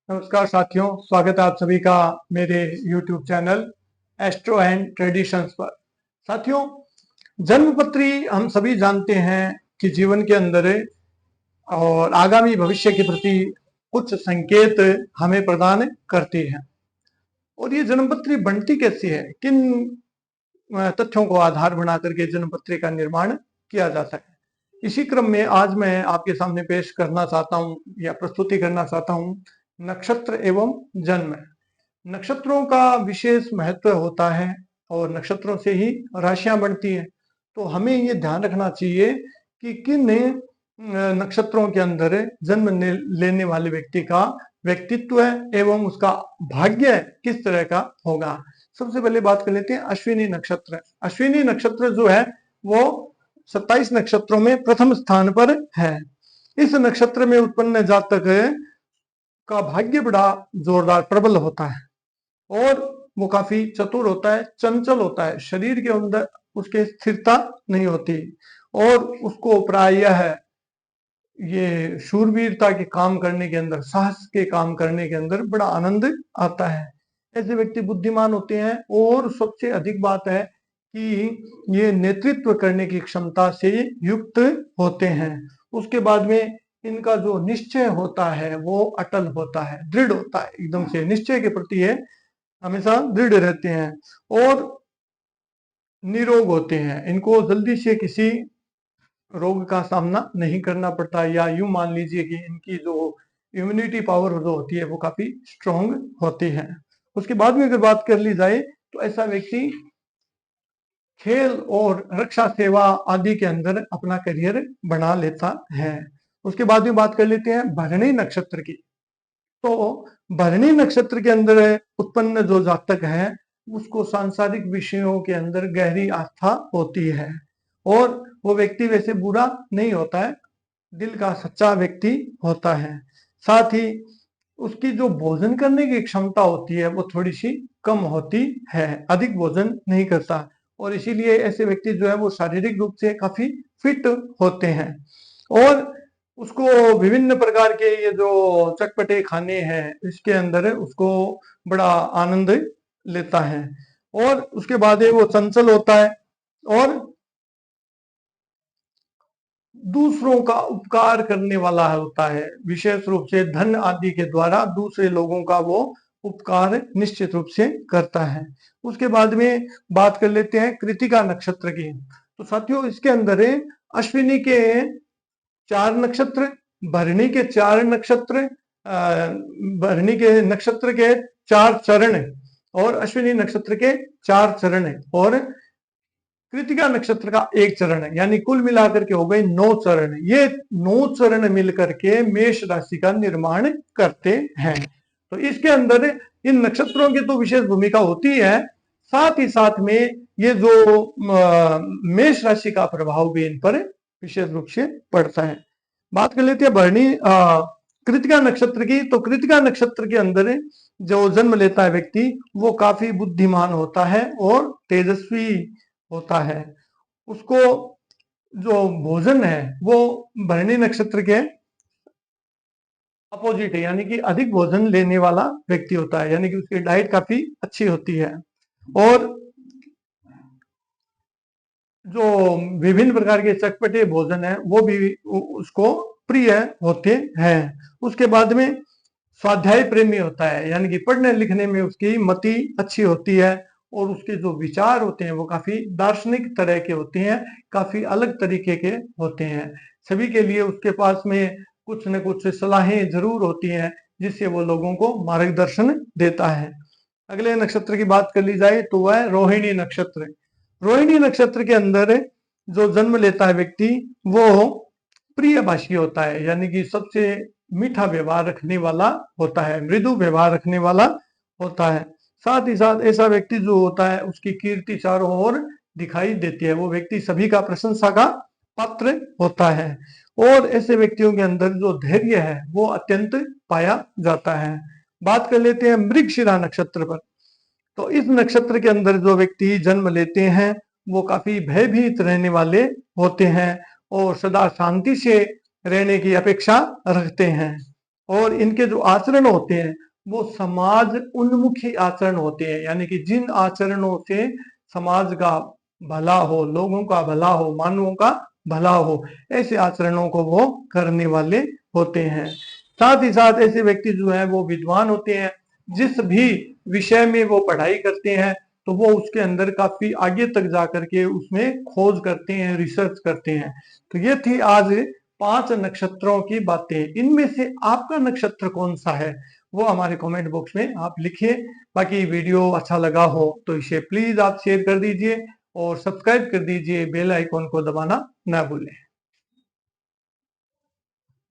नमस्कार साथियों, स्वागत है आप सभी का मेरे YouTube channel astro and traditions पर। साथियों, जन्मपत्री हम सभी जानते हैं कि जीवन के अंदर और आगामी भविष्य के प्रति कुछ संकेत हमें प्रदान करती है। और ये जन्मपत्री बनती कैसी है, किन तथ्यों को आधार बना करके जन्मपत्री का निर्माण किया जाता है। इसी क्रम में आज मैं आपके सामने पेश करना चाहता हूँ या प्रस्तुति करना चाहता हूँ नक्षत्र एवं जन्म। नक्षत्रों का विशेष महत्व होता है और नक्षत्रों से ही राशियां बनती हैं। तो हमें ये ध्यान रखना चाहिए कि किन नक्षत्रों के अंदर जन्म लेने वाले व्यक्ति का व्यक्तित्व एवं उसका भाग्य किस तरह का होगा। सबसे पहले बात कर लेते हैं अश्विनी नक्षत्र। अश्विनी नक्षत्र जो है वो 27 नक्षत्रों में प्रथम स्थान पर है। इस नक्षत्र में उत्पन्न जातक का भाग्य बड़ा जोरदार प्रबल होता है और वो काफी चतुर होता है, चंचल होता है, शरीर के अंदर उसके स्थिरता नहीं होती और उसको प्रायः ये शूरवीरता के काम करने के अंदर, साहस के काम करने के अंदर बड़ा आनंद आता है। ऐसे व्यक्ति बुद्धिमान होते हैं और सबसे अधिक बात है कि ये नेतृत्व करने की क्षमता से युक्त होते हैं। उसके बाद में इनका जो निश्चय होता है वो अटल होता है, दृढ़ होता है, एकदम से निश्चय के प्रति ये हमेशा दृढ़ रहते हैं और निरोग होते हैं। इनको जल्दी से किसी रोग का सामना नहीं करना पड़ता, या यूं मान लीजिए कि इनकी जो इम्यूनिटी पावर जो होती है वो काफी स्ट्रॉन्ग होती है। उसके बाद में अगर बात कर ली जाए तो ऐसा व्यक्ति खेल और रक्षा सेवा आदि के अंदर अपना करियर बना लेता है। उसके बाद में बात कर लेते हैं भरणी नक्षत्र की। तो भरणी नक्षत्र के अंदर उत्पन्न जो जातक है उसको सांसारिक विषयों के अंदर गहरी आस्था होती है और वो व्यक्ति वैसे बुरा नहीं होता है, दिल का सच्चा व्यक्ति होता है। साथ ही उसकी जो भोजन करने की क्षमता होती है वो थोड़ी सी कम होती है, अधिक भोजन नहीं करता और इसीलिए ऐसे व्यक्ति जो है वो शारीरिक रूप से काफी फिट होते हैं और उसको विभिन्न प्रकार के ये जो चटपटे खाने हैं इसके अंदर उसको बड़ा आनंद लेता है और उसके बाद वो चंचल होता है और दूसरों का उपकार करने वाला होता है। विशेष रूप से धन आदि के द्वारा दूसरे लोगों का वो उपकार निश्चित रूप से करता है। उसके बाद में बात कर लेते हैं कृतिका नक्षत्र की। तो साथियों, इसके अंदर अश्विनी के 4 नक्षत्र, भरणी के 4 नक्षत्र, भरणी के नक्षत्र के 4 चरण और अश्विनी नक्षत्र के 4 चरण और कृतिका नक्षत्र का 1 चरण है, यानी कुल मिलाकर के हो गए 9 चरण। ये 9 चरण मिलकर के मेष राशि का निर्माण करते हैं। तो इसके अंदर इन नक्षत्रों की तो विशेष भूमिका होती है, साथ ही साथ में ये जो मेष राशि का प्रभाव भी इन पर विशेष रूप से पड़ता है। बात कर लेते हैं भरणी कृतिका नक्षत्र की। तो कृतिका नक्षत्र के अंदर जो जन्म लेता है व्यक्ति वो काफी बुद्धिमान होता है और तेजस्वी होता है। उसको जो भोजन है वो भरणी नक्षत्र के अपोजिट है, यानी कि अधिक भोजन लेने वाला व्यक्ति होता है, यानी कि उसकी डाइट काफी अच्छी होती है और जो विभिन्न प्रकार के चटपटे भोजन है वो भी उसको प्रिय होते हैं। उसके बाद में स्वाध्याय प्रेमी होता है, यानी कि पढ़ने लिखने में उसकी मति अच्छी होती है और उसके जो विचार होते हैं वो काफी दार्शनिक तरह के होते हैं, काफी अलग तरीके के होते हैं। सभी के लिए उसके पास में कुछ न कुछ सलाहें जरूर होती हैं जिससे वो लोगों को मार्गदर्शन देता है। अगले नक्षत्र की बात कर ली जाए तो वह रोहिणी नक्षत्र। रोहिणी नक्षत्र के अंदर जो जन्म लेता है व्यक्ति वो प्रिय भाषी होता है, यानी कि सबसे मीठा व्यवहार रखने वाला होता है, मृदु व्यवहार रखने वाला होता है। साथ ही साथ ऐसा व्यक्ति जो होता है उसकी कीर्ति चारों ओर दिखाई देती है, वो व्यक्ति सभी का प्रशंसा का पात्र होता है और ऐसे व्यक्तियों के अंदर जो धैर्य है वो अत्यंत पाया जाता है। बात कर लेते हैं मृगशिरा नक्षत्र पर। तो इस नक्षत्र के अंदर जो व्यक्ति जन्म लेते हैं वो काफी भयभीत रहने वाले होते हैं और सदा शांति से रहने की अपेक्षा रखते हैं और इनके जो आचरण होते हैं वो समाज उन्मुखी आचरण होते हैं, यानी कि जिन आचरणों से समाज का भला हो, लोगों का भला हो, मानवों का भला हो, ऐसे आचरणों को वो करने वाले होते हैं। साथ ही साथ ऐसे व्यक्ति जो है वो विद्वान होते हैं, जिस भी विषय में वो पढ़ाई करते हैं तो वो उसके अंदर काफी आगे तक जाकर के उसमें खोज करते हैं, रिसर्च करते हैं। तो ये थी आज 5 नक्षत्रों की बातें। इनमें से आपका नक्षत्र कौन सा है वो हमारे कमेंट बॉक्स में आप लिखिए। बाकी वीडियो अच्छा लगा हो तो इसे प्लीज आप शेयर कर दीजिए और सब्सक्राइब कर दीजिए, बेल आइकॉन को दबाना ना भूलें।